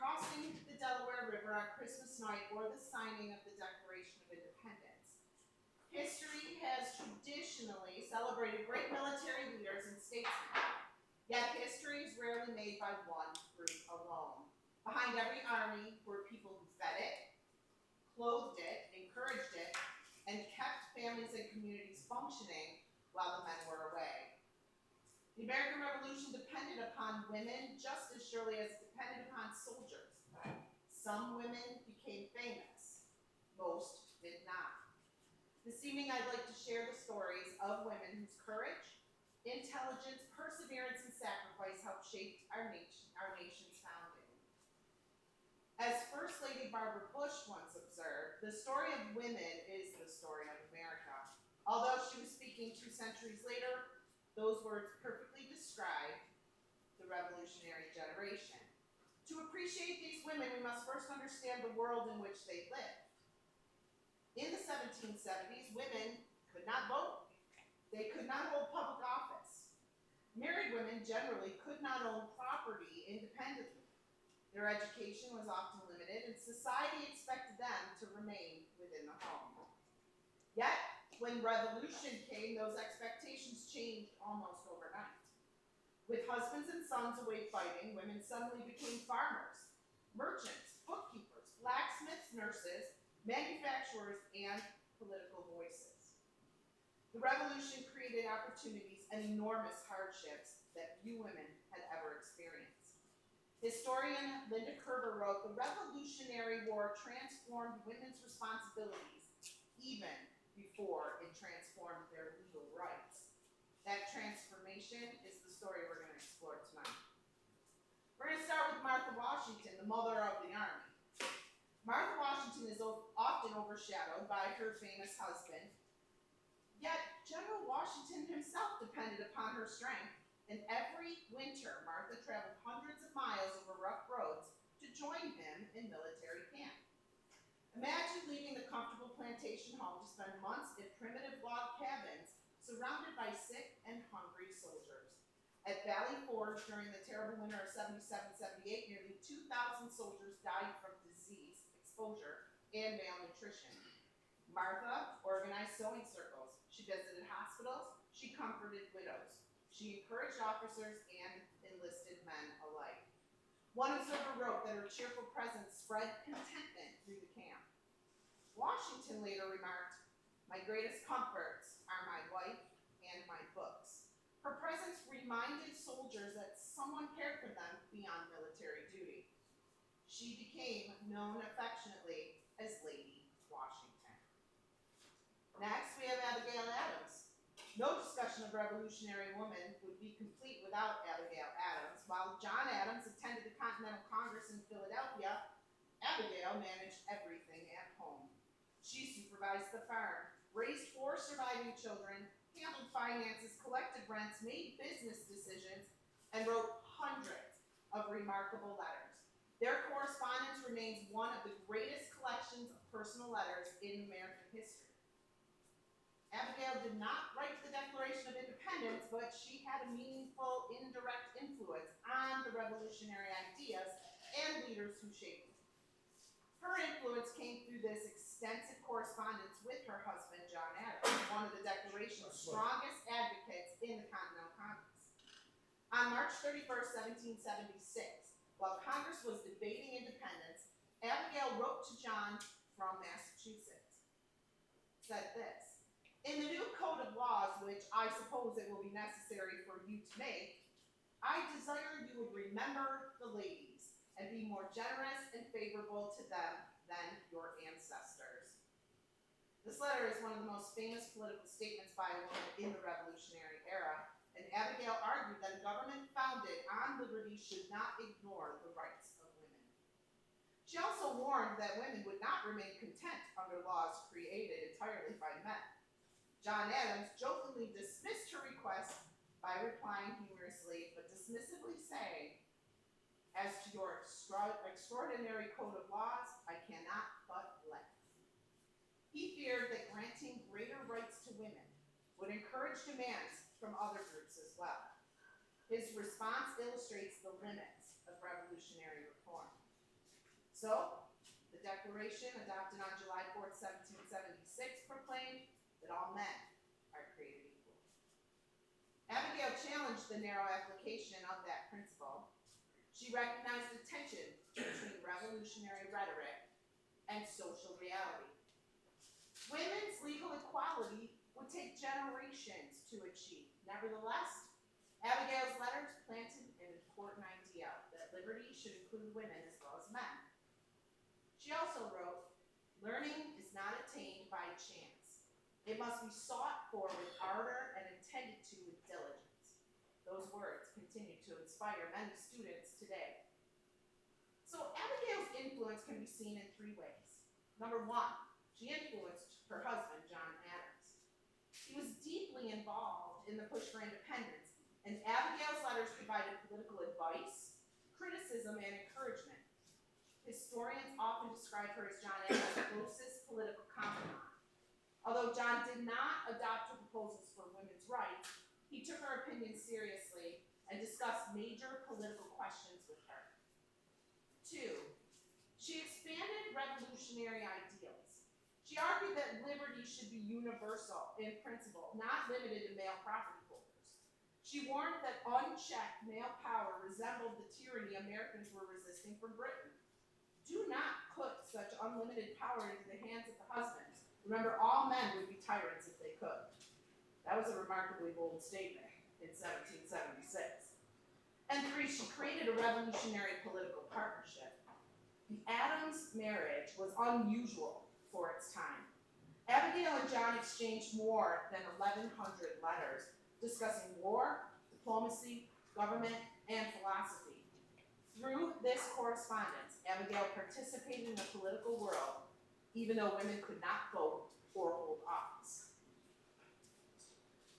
crossing the Delaware River on Christmas night or the signing of the Declaration of Independence. History has traditionally celebrated great military leaders and statesmen, yet history is rarely made by one group alone. Behind every army were people who fed it, clothed it, encouraged it, and kept families and communities functioning while the men were away. The American Revolution depended upon women just as surely as it depended upon soldiers. Some women became famous, most did not. This evening I'd like to share the stories of women whose courage, intelligence, perseverance, and sacrifice helped shape our nation's founding. As First Lady Barbara Bush once observed, the story of women is the story of America. Although she was speaking 2 centuries later, those words perfectly describe the revolutionary generation. To appreciate these women, we must first understand the world in which they lived. In the 1770s, women could not vote. They could not hold public office. Married women generally could not own property independently. Their education was often limited, and society expected them to remain within the home. Yet, when revolution came, those expectations changed almost overnight. With husbands and sons away fighting, women suddenly became farmers, merchants, bookkeepers, blacksmiths, nurses, manufacturers, and political voices. The revolution created opportunities and enormous hardships that few women had ever experienced. Historian Linda Kerber wrote, "The Revolutionary War transformed women's responsibilities even before it transformed their legal rights." That transformation is the story we're going to explore tonight. We're going to start with Martha Washington, the mother of the Army. Martha Washington is often overshadowed by her famous husband, yet General Washington himself depended upon her strength, and every winter Martha traveled hundreds of miles over rough roads to join him in military camp. Imagine leaving the comfortable plantation home to spend months in primitive log cabins surrounded by sick and hungry soldiers. At Valley Forge during the terrible winter of 77-78, nearly 2,000 soldiers died from disease, exposure, and malnutrition. Martha organized sewing circles. She visited hospitals. She comforted widows. She encouraged officers and enlisted men alike. One observer wrote that her cheerful presence spread contentment through the camp. Washington later remarked, "My greatest comforts are my wife and my books." Her presence reminded soldiers that someone cared for them beyond military duty. She became known affectionately as Lady Washington. Next, we have Abigail Adams. No discussion of Revolutionary woman would be complete without Abigail Adams. While John Adams attended the Continental Congress in Philadelphia, Abigail managed everything at home. She supervised the farm, raised 4 surviving children, handled finances, collected rents, made business decisions, and wrote hundreds of remarkable letters. Their correspondence remains one of the greatest collections of personal letters in American history. Abigail did not write the Declaration of Independence, but she had a meaningful, indirect influence on the revolutionary ideas and leaders who shaped it. Her influence came through this extensive correspondence with her husband, John Adams, one of the Declaration's strongest advocates in the Continental Congress. On March 31st, 1776, while Congress was debating independence, Abigail wrote to John from Massachusetts. Said this, "In the new code of laws, which I suppose it will be necessary for you to make, I desire you would remember the ladies and be more generous and favorable to them than your ancestors." This letter is one of the most famous political statements by a woman in the Revolutionary era, and Abigail argued that a government founded on liberty should not ignore the rights of women. She also warned that women would not remain content under laws created entirely by men. John Adams jokingly dismissed her request by replying humorously, but dismissively saying, "As to your extraordinary code of laws, I cannot but laugh." He feared that granting greater rights to women would encourage demands from other groups as well. His response illustrates the limits of revolutionary reform. So, the Declaration, adopted on July 4th, 1776, proclaimed that all men are created equal. Abigail challenged the narrow application of that principle. She recognized the tension between revolutionary rhetoric and social reality. Women's legal equality would take generations to achieve. Nevertheless, Abigail's letters planted an important idea that liberty should include women as well as men. She also wrote, "Learning is not attained by chance. It must be sought for with ardor and intended to with diligence." Those words continue to inspire many students today. So Abigail's influence can be seen in three ways. Number one, she influenced her husband, John Adams. He was deeply involved in the push for independence, and Abigail's letters provided political advice, criticism, and encouragement. Historians often describe her as John Adams' closest political confidant. Although John did not adopt her proposals for women's rights, he took her opinions seriously and discussed major political questions with her. Two, she expanded revolutionary ideals. She argued that liberty should be universal in principle, not limited to male property holders. She warned that unchecked male power resembled the tyranny Americans were resisting from Britain. Do not put such unlimited power into the hands of the husbands. Remember, all men would be tyrants if they could. That was a remarkably bold statement in 1776. And three, she created a revolutionary political partnership. The Adams marriage was unusual for its time. Abigail and John exchanged more than 1,100 letters discussing war, diplomacy, government, and philosophy. Through this correspondence, Abigail participated in the political world, even though women could not vote or hold office.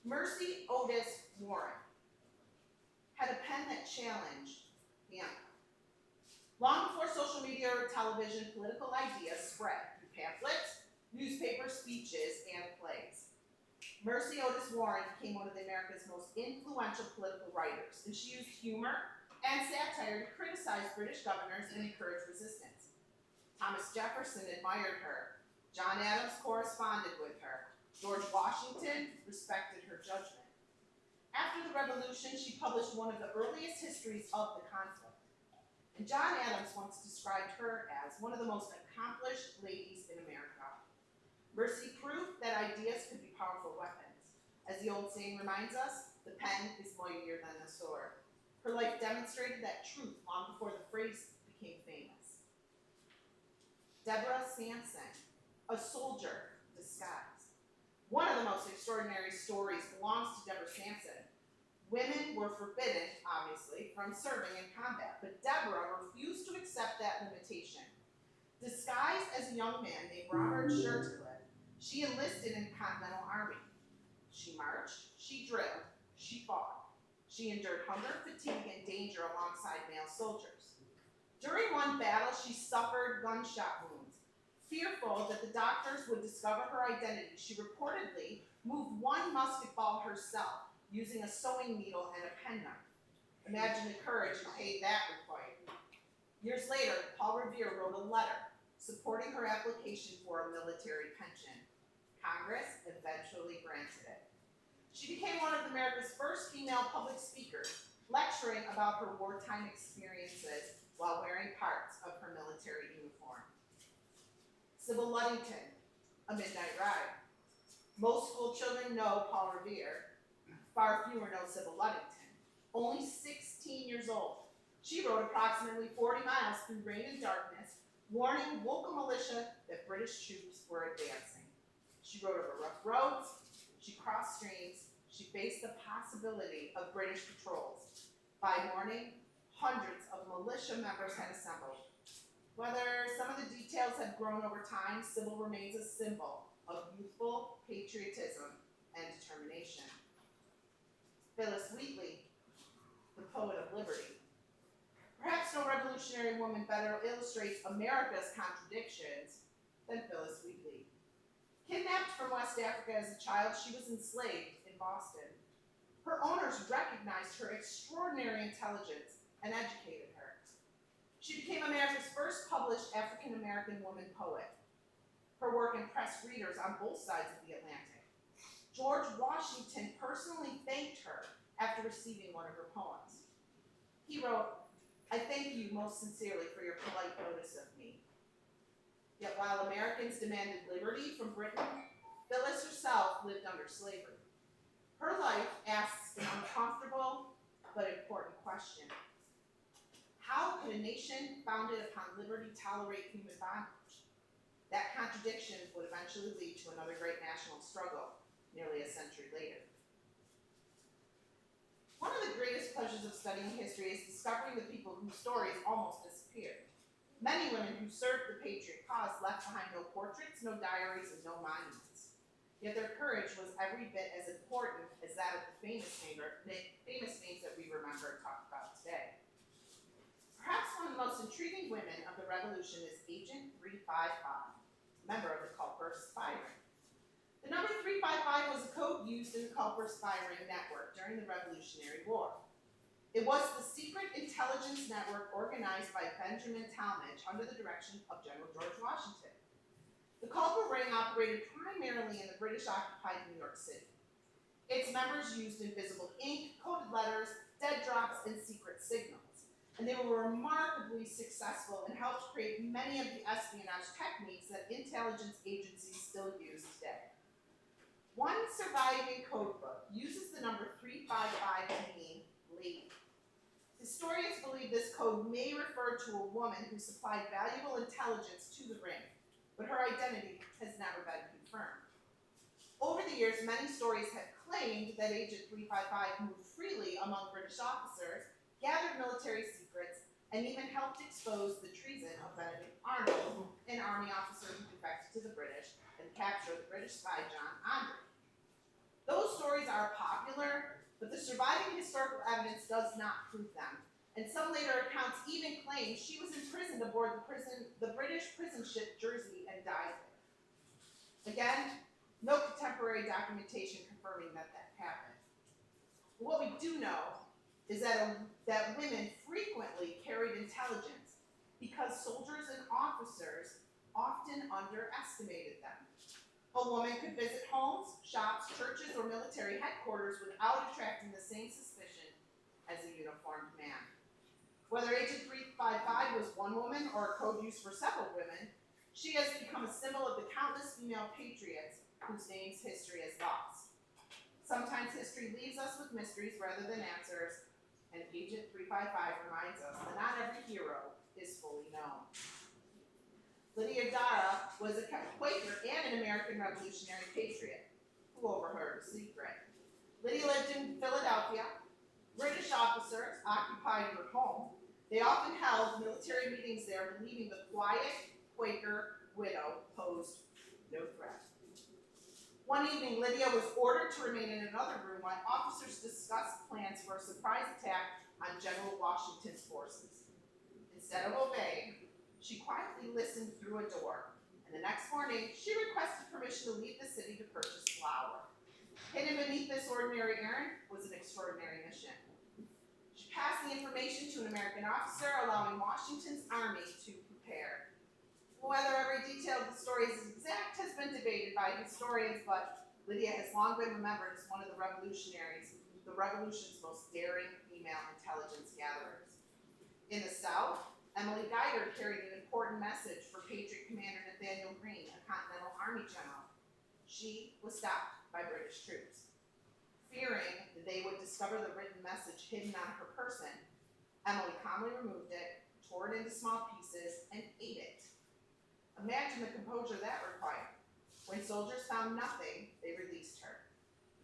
Mercy Otis Warren had a pen that challenged the empire. Long before social media or television, political ideas spread through pamphlets, newspaper speeches, and plays. Mercy Otis Warren became one of America's most influential political writers, and she used humor and satire to criticize British governors and encourage resistance. Thomas Jefferson admired her. John Adams corresponded with her. George Washington respected her judgment. After the Revolution, she published one of the earliest histories of the conflict. And John Adams once described her as one of the most accomplished ladies in America. Mercy proved that ideas could be powerful weapons. As the old saying reminds us, the pen is mightier than the sword. Her life demonstrated that truth long before the phrase became famous. Deborah Sampson, a soldier disguised. One of the most extraordinary stories belongs to Deborah Sampson. Women were forbidden, obviously, from serving in combat, but Deborah refused to accept that limitation. Disguised as a young man named Robert Shirtcliffe, she enlisted in the Continental Army. She marched, she drilled, she fought. She endured hunger, fatigue, and danger alongside male soldiers. During one battle, she suffered gunshot wounds. Fearful that the doctors would discover her identity, she reportedly moved one musket ball herself, using a sewing needle and a penknife. Imagine the courage and pain that required. Years later, Paul Revere wrote a letter supporting her application for a military pension. Congress eventually granted it. She became one of America's first female public speakers, lecturing about her wartime experiences while wearing parts of her military uniform. Sybil Ludington, A Midnight Ride. Most school children know Paul Revere. Far fewer know Sybil Ludington. Only 16 years old, she rode approximately 40 miles through rain and darkness, warning local militia that British troops were advancing. She rode over rough roads, she crossed streams, she faced the possibility of British patrols. By morning, hundreds of militia members had assembled. Whether some of the details have grown over time, Sybil remains a symbol of youthful patriotism and determination. Phyllis Wheatley, the poet of liberty. Perhaps no revolutionary woman better illustrates America's contradictions than Phyllis Wheatley. Kidnapped from West Africa as a child, she was enslaved in Boston. Her owners recognized her extraordinary intelligence and educated her. She became America's first published African-American woman poet. Her work impressed readers on both sides of the Atlantic. George Washington personally thanked her after receiving one of her poems. He wrote, "I thank you most sincerely for your polite notice of me." Yet while Americans demanded liberty from Britain, Phyllis herself lived under slavery. Her life asks an uncomfortable but important question. How could a nation founded upon liberty tolerate human bondage? That contradiction would eventually lead to another great national struggle nearly a century later. One of the greatest pleasures of studying history is discovering the people whose stories almost disappeared. Many women who served the Patriot cause left behind no portraits, no diaries, and no monuments. Yet their courage was every bit as important as that of the famous names that we remember and talk about today. Perhaps one of the most intriguing women of the Revolution is Agent 355, member of the Culper spy ring. The number 355 was a code used in the Culper spy ring network during the Revolutionary War. It was the secret intelligence network organized by Benjamin Talmadge under the direction of General George Washington. The Culper ring operated primarily in the British-occupied New York City. Its members used invisible ink, coded letters, dead drops, and secret signals. And they were remarkably successful and helped create many of the espionage techniques that intelligence agencies still use today. One surviving codebook uses the number 355 to mean lady. Historians believe this code may refer to a woman who supplied valuable intelligence to the ring, but her identity has never been confirmed. Over the years, many stories have claimed that Agent 355 moved freely among British officers, gathered military secrets, and even helped expose the treason of Benedict Arnold, an army officer who defected to the British and captured the British spy John Andre. Those stories are popular, but the surviving historical evidence does not prove them. And some later accounts even claim she was imprisoned aboard the British prison ship Jersey and died there. Again, no contemporary documentation confirming that happened. But what we do know is that women frequently carried intelligence because soldiers and officers often underestimated them. A woman could visit homes, shops, churches, or military headquarters without attracting the same suspicion as a uniformed man. Whether Agent 355 was one woman or a code used for several women, she has become a symbol of the countless female patriots whose names history has lost. Sometimes history leaves us with mysteries rather than answers, and Agent 355 reminds us that not every hero is fully known. Lydia Dara was a Quaker and an American Revolutionary patriot who overheard a secret. Lydia lived in Philadelphia. British officers occupied her home. They often held military meetings there, believing the quiet Quaker widow posed no threat. One evening, Lydia was ordered to remain in another room while officers discussed plans for a surprise attack on General Washington's forces. Instead of obeying, she quietly listened through a door, and the next morning, she requested permission to leave the city to purchase flour. Hidden beneath this ordinary errand was an extraordinary mission. She passed the information to an American officer, allowing Washington's army to prepare. Whether every detail of the story is exact has been debated by historians, but Lydia has long been remembered as one of the revolutionary's, the Revolution's most daring female intelligence gatherers. In the South, Emily Geiger carried an important message for Patriot Commander Nathaniel Greene, a Continental Army general. She was stopped by British troops. Fearing that they would discover the written message hidden on her person, Emily calmly removed it, tore it into small pieces, and ate it. Imagine the composure that required. When soldiers found nothing, they released her.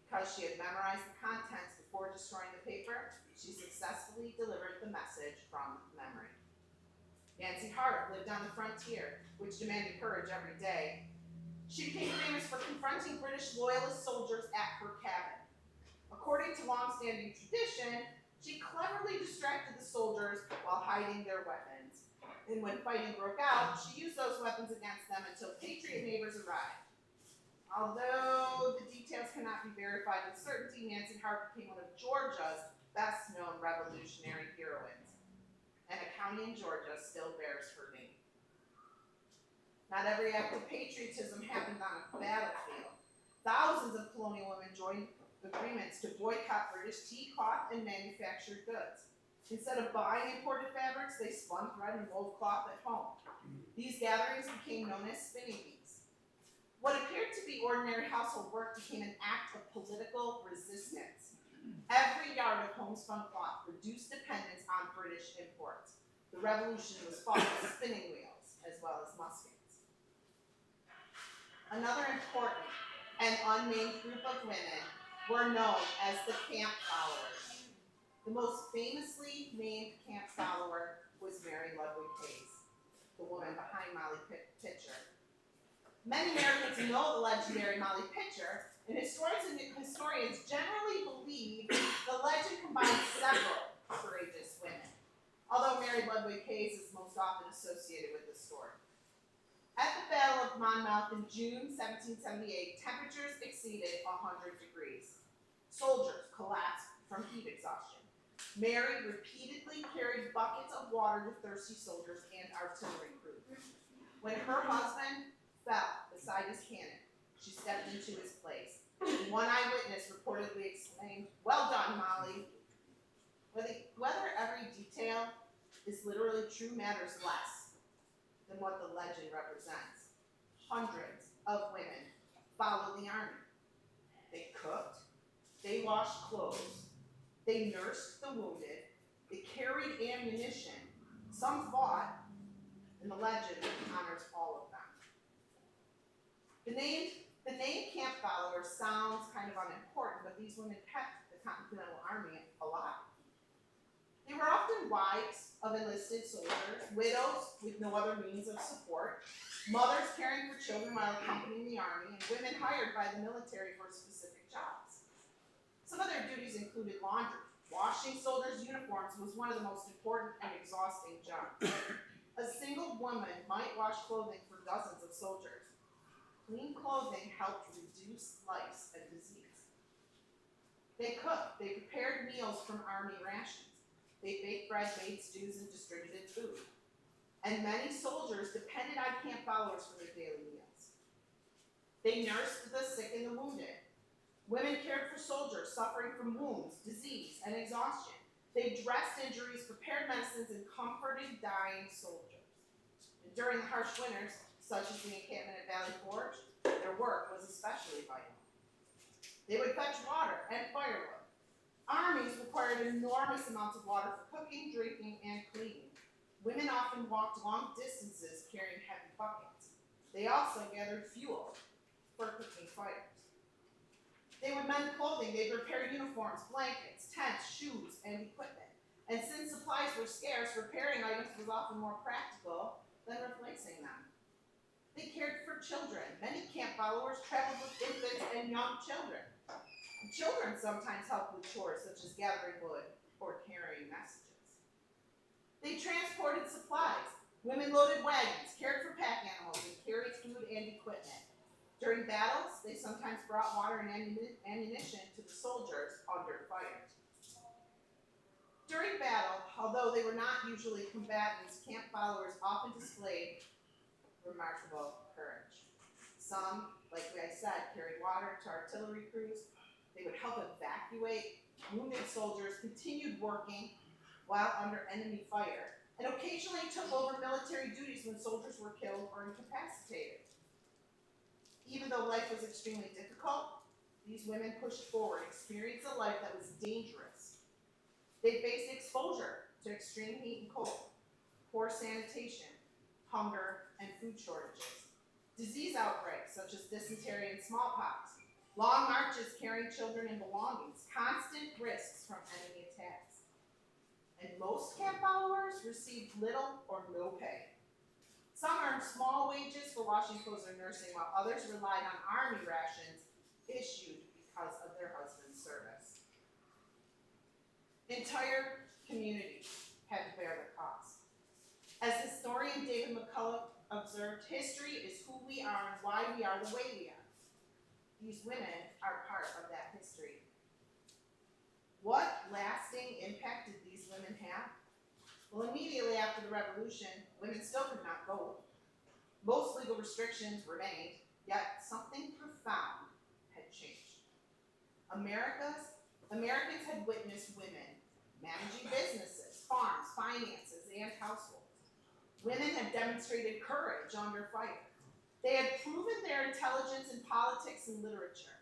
Because she had memorized the contents before destroying the paper, she successfully delivered the message from memory. Nancy Hart lived on the frontier, which demanded courage every day. She became famous for confronting British loyalist soldiers at her cabin. According to long-standing tradition, she cleverly distracted the soldiers while hiding their weapons. And when fighting broke out, she used those weapons against them until Patriot neighbors arrived. Although the details cannot be verified with certainty, Nancy Hart became one of Georgia's best-known revolutionary heroines. And a county in Georgia still bears her name. Not every act of patriotism happened on a battlefield. Thousands of colonial women joined agreements to boycott British tea, cloth, and manufactured goods. Instead of buying imported fabrics, they spun thread and wove cloth at home. These gatherings became known as spinning bees. What appeared to be ordinary household work became an act of political resistance. Every yard of homespun cloth reduced dependence on British imports. The revolution was fought with spinning wheels as well as muskets. Another important and unnamed group of women were known as the camp followers. The most famously named camp follower was Mary Ludwig Hayes, the woman behind Molly Pitcher. Many Americans know the legendary Molly Pitcher, and historians generally believe the legend combines several courageous women, although Mary Ludwig Hayes is most often associated with the story. At the Battle of Monmouth in June 1778, temperatures exceeded 100 degrees. Soldiers collapsed from heat exhaustion. Mary repeatedly carried buckets of water to thirsty soldiers and artillery crews. When her husband fell beside his cannon, she stepped into his place. One eyewitness reportedly exclaimed, "Well done, Molly." Whether every detail is literally true matters less than what the legend represents. Hundreds of women followed the army. They cooked, they washed clothes, they nursed the wounded, they carried ammunition, some fought, and the legend honors all of them. The name camp follower sounds kind of unimportant, but these women kept the Continental Army alive. They were often wives of enlisted soldiers, widows with no other means of support, mothers caring for children while accompanying the army, and women hired by the military for specific jobs. Some of their duties included laundry. Washing soldiers' uniforms was one of the most important and exhausting jobs. A single woman might wash clothing for dozens of soldiers. Clean clothing helped reduce lice and disease. They cooked. They prepared meals from army rations. They baked bread, made stews, and distributed food. And many soldiers depended on camp followers for their daily meals. They nursed the sick and the wounded. Women cared for soldiers suffering from wounds, disease, and exhaustion. They dressed injuries, prepared medicines, and comforted dying soldiers. And during the harsh winters, such as the encampment at Valley Forge, their work was especially vital. They would fetch water and firewood. Armies required enormous amounts of water for cooking, drinking, and cleaning. Women often walked long distances carrying heavy buckets. They also gathered fuel for cooking fires. They would mend clothing, they prepared uniforms, blankets, tents, shoes, and equipment. And since supplies were scarce, repairing items was often more practical than replacing them. They cared for children. Many camp followers traveled with infants and young children. Children sometimes helped with chores such as gathering wood or carrying messages. They transported supplies. Women loaded wagons, cared for pack animals, and carried food and equipment. During battles, they sometimes brought water and ammunition to the soldiers under fire. During battle, although they were not usually combatants, camp followers often displayed remarkable courage. Some, like I said, carried water to artillery crews. They would help evacuate wounded soldiers, continued working while under enemy fire, and occasionally took over military duties when soldiers were killed or incapacitated. Even though life was extremely difficult, these women pushed forward, experienced a life that was dangerous. They faced exposure to extreme heat and cold, poor sanitation, hunger, and food shortages, disease outbreaks such as dysentery and smallpox, long marches carrying children and belongings, constant risks from enemy attacks. And most camp followers received little or no pay. Some earned small wages for washing clothes or nursing, while others relied on army rations issued because of their husband's service. Entire communities had to bear the cost. As historian David McCullough observed, history is who we are and why we are the way we are. These women are part of that history. What lasting impact did these women have? Well, immediately after the revolution, women still could not vote. Most legal restrictions remained, yet something profound had changed. Americans had witnessed women managing businesses, farms, finances, and households. Women had demonstrated courage under fire. They had proven their intelligence in politics and literature.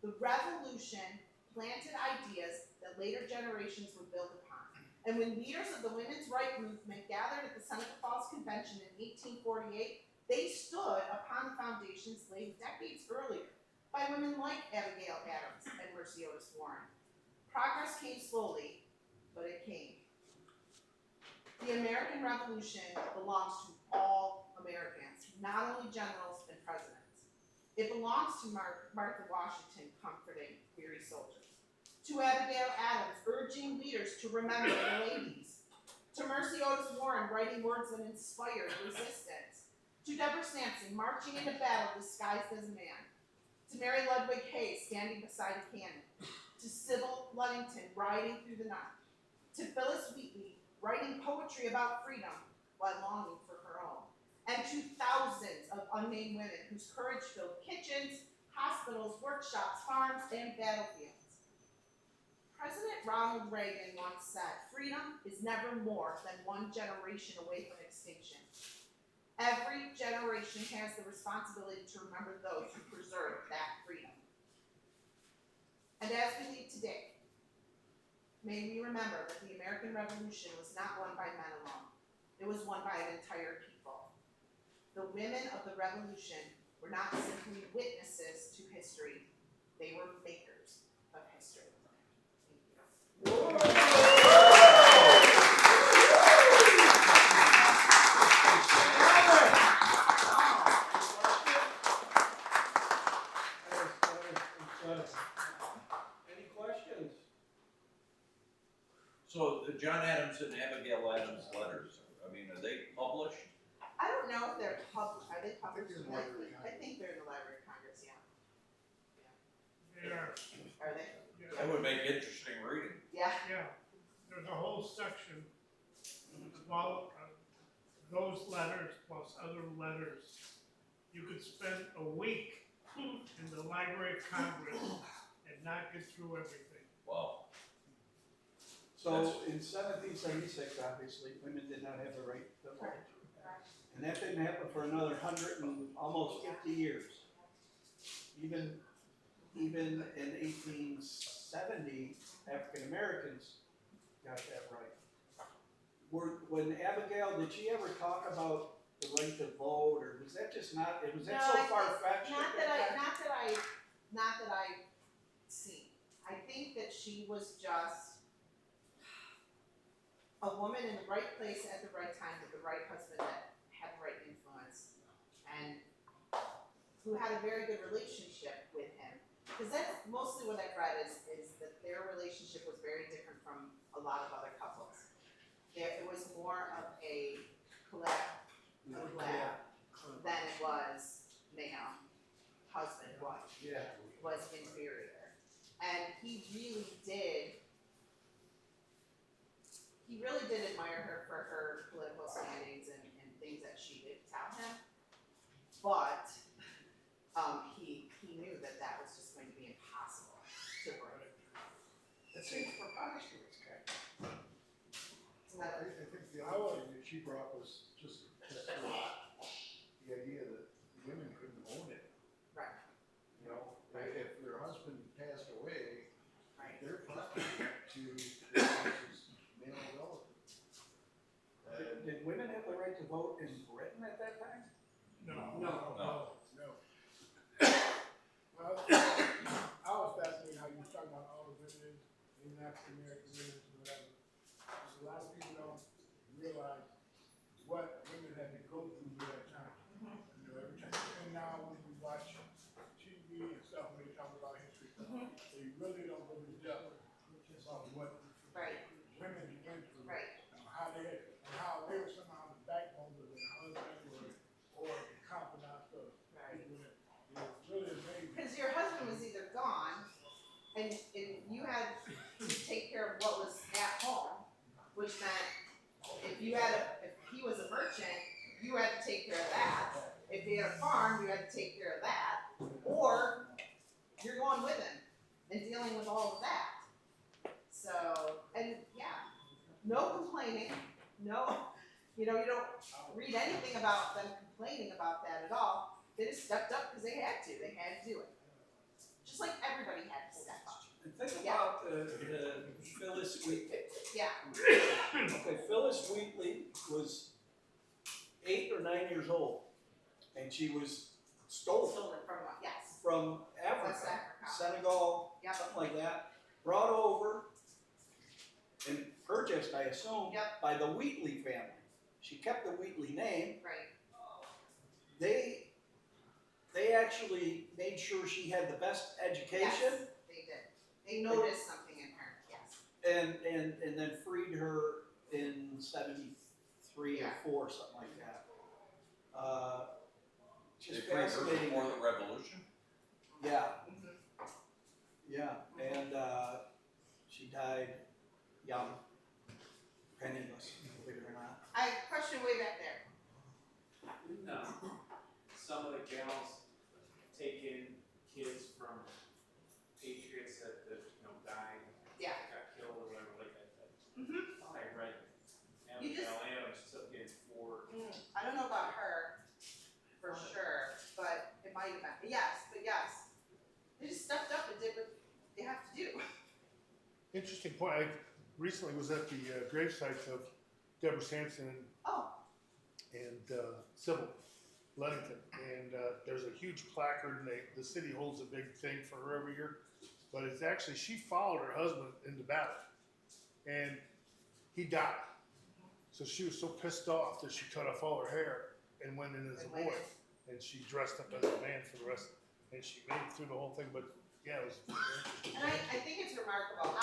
The revolution planted ideas that later generations would build upon. And when leaders of the women's rights movement gathered at the Seneca Falls Convention in 1848, they stood upon the foundations laid decades earlier by women like Abigail Adams and Mercy Otis Warren. Progress came slowly, but it came. The American Revolution belongs to all Americans, not only generals and presidents. It belongs to Martha Washington comforting weary soldiers, to Abigail Adams urging leaders to remember the ladies, to Mercy Otis Warren writing words that inspired resistance, to Deborah Sampson marching into battle disguised as a man, to Mary Ludwig Hayes standing beside a cannon, to Sybil Ludington riding through the night, to Phyllis Wheatley writing poetry about freedom while longing for her own, and to thousands of unnamed women whose courage filled kitchens, hospitals, workshops, farms, and battlefields. President Ronald Reagan once said, "Freedom is never more than one generation away from extinction." Every generation has the responsibility to remember those who preserved that freedom. And as we leave today, may we remember that the American Revolution was not won by men alone. It was won by an entire people. The women of the Revolution were not simply witnesses to history, they were makers of history. Thank you. Any questions? So the John Adams and Abigail Adams letters, I mean, are they published? I don't know if they're published. Are they published? I think they're in the Library of Congress, yeah. They are, Are they? That would make interesting reading. Yeah. yeah, there's a whole section about those letters plus other letters. You could spend a week in the Library of Congress and not get through everything. Wow. So in 1776, obviously, women did not have the right to vote. And that didn't happen for another 100 and almost 50 years. Even in 1870, African Americans got that right. When Abigail, did she ever talk about the right to vote, or was that just not? Was that so far-fetched? Not that I see. I think that she was just a woman in the right place at the right time with the right husband that had the right influence and who had a very good relationship with him. Because that's mostly what I've read is that their relationship was very different from a lot of other couples. It was more of a collab than it was male, husband, wife. Yeah. Was inferior. And he really did admire her for her political standings and things that she did tell him. But he knew that was just going to be impossible to break. That seems preposterous, okay? I think the other thing that she brought was just the idea that women couldn't own it. Right. You know, if their husband passed away, Right. their property to their husband's male relative. Did women have the right to vote in Britain at that time? No. Well, I was fascinated how you were talking about all the women, even African American women and whatever. Because a lot of people don't realize what women had to go through during that time. You know, every time, and now when you watch TV and stuff, when they talk about history, they really don't go to depth about what Right. women went through. Right. How they were somehow the backbone of their husband or the confidant of Right. people that it was really amazing. Because your husband was either gone and you had to take care of what was at home, which meant if he was a merchant, you had to take care of that. he had a farm, you had to take care of that, or you're going with him and dealing with all of that. So, and yeah, no complaining, no, you know, you don't read anything about them complaining about that at all. They just stepped up because they had to do it. Just like everybody had to step up. And think Yeah. about Phyllis Wheatley. Yeah, Okay, Phyllis Wheatley was 8 or 9 years old, and she was stolen stolen from what? Yes, from Africa, West Africa. Senegal, Yep. something like that, brought over and purchased, I assume, Yep. by the Wheatley family. She kept the Wheatley name. Right, They actually made sure she had the best education. yes, they did. They noticed something in her, yes. And then freed her in 73 Yeah. or 4, something like that. They Just freed her fascinating. before the revolution? Yeah, Mhm. yeah, and she died young, penniless, believe it or not. I have a question way back there. No, some of the gals take in kids from Patriots that died, Yeah. got killed or whatever, like that. Mhm. I read You just- Abigail Adams took in 4. I don't know about her for sure, but it might have been. Yes, but yes. They just stepped up and did what they have to do. Interesting point. I recently was at the gravesite of Deborah Sampson Oh, and Sybil Ludington, and there's a huge placard, and the city holds a big thing for her every year. But it's actually, she followed her husband into battle, and he died. So she was so pissed off that she cut off all her hair and went in as a And boy, waited. and she dressed up as a man for the rest, and she made it through the whole thing. But yeah, it was very interesting. and I think it's remarkable.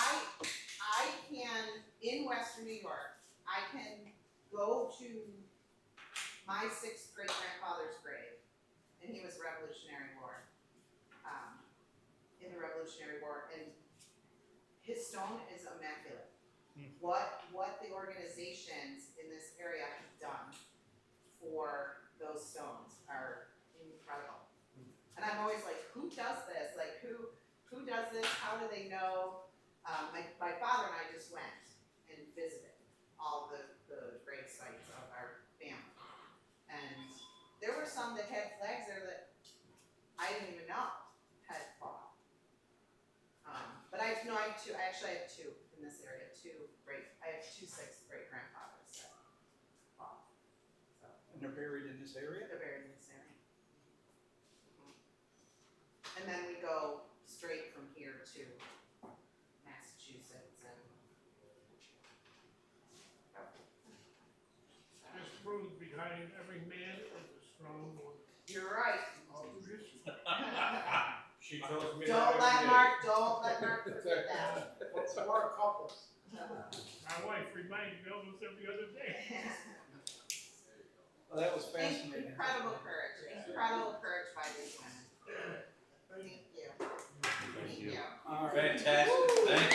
I can, in Western New York, I can go to my 6th great grandfather's grave, and he was Revolutionary War, in the Revolutionary War, and his stone is immaculate. What the organizations in this area have done for those stones are incredible. And I'm always like, who does this? Like, who does this? How do they know? My father and I just went and visited all the grave sites of our family. And there were some that had flags there that I didn't even know had fought. But I have two, I actually have 2 in this area, I have 2 6th great grandfathers that fought. So, And they're buried in this area? they're buried in this area. And then we go straight from here to Massachusetts and. Just proves behind every man is a strong woman. You're right. All through history. She tells me. Don't let Mark forget that. What's more couples? My wife reminds me almost every other day. Well, that was fascinating. Incredible courage by these women. Thank you. Thank you. All right. Fantastic, thank